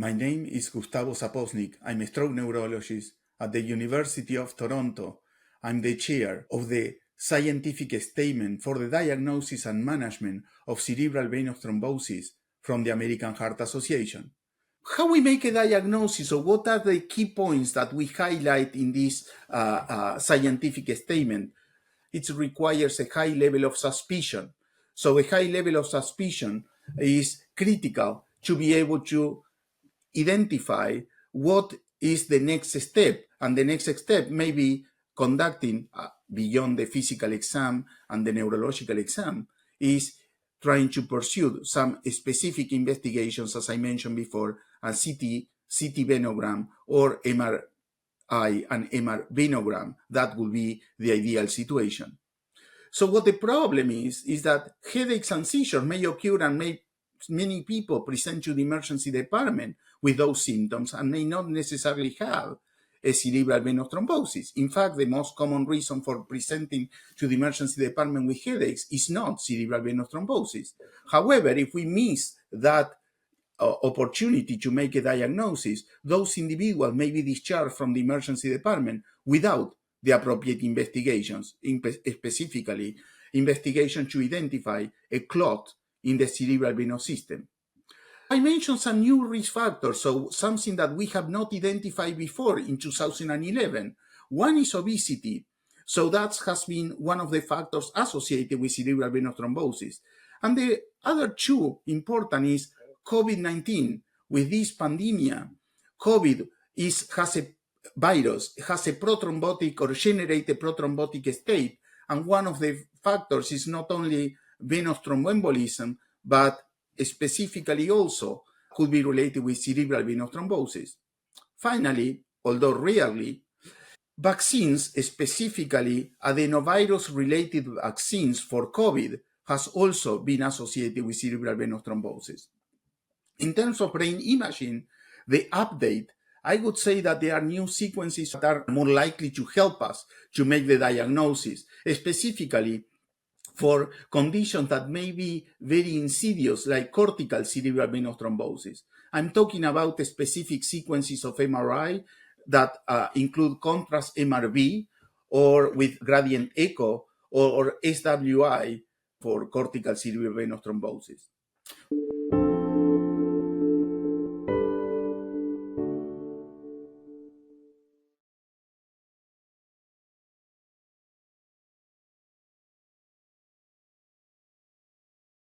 My name is Gustavo Saposnik. I'm a stroke neurologist at the University of Toronto. I'm the chair of the Scientific Statement for the Diagnosis and Management of Cerebral Venous Thrombosis from the American Heart Association. How we make a diagnosis, or what are the key points that we highlight in this scientific statement? It requires a high level of suspicion. So a high level of suspicion is critical to be able to identify what is the next step. And the next step may be conducting, beyond the physical exam and the neurological exam, is trying to pursue some specific investigations, as I mentioned before, a CT venogram or MRI and MR venogram. That would be the ideal situation. So what the problem is that headaches and seizures may occur, and many people present to the emergency department with those symptoms and may not necessarily have a cerebral venous thrombosis. In fact, the most common reason for presenting to the emergency department with headaches is not cerebral venous thrombosis. However, if we miss that opportunity to make a diagnosis, those individuals may be discharged from the emergency department without the appropriate investigations, specifically investigation to identify a clot in the cerebral venous system. I mentioned some new risk factors, so something that we have not identified before in 2011. One is obesity. So that has been one of the factors associated with cerebral venous thrombosis. And the other two important is COVID-19. With this pandemic, COVID has a virus, has a prothrombotic or generated prothrombotic state. And one of the factors is not only venous thromboembolism, but specifically also could be related with cerebral venous thrombosis. Finally, although rarely, vaccines, specifically adenovirus-related vaccines for COVID, has also been associated with cerebral venous thrombosis. In terms of brain imaging, the update, I would say that there are new sequences that are more likely to help us to make the diagnosis, specifically for conditions that may be very insidious, like cortical cerebral venous thrombosis. I'm talking about the specific sequences of MRI that include contrast MRV, or with gradient echo, or SWI for cortical cerebral venous thrombosis.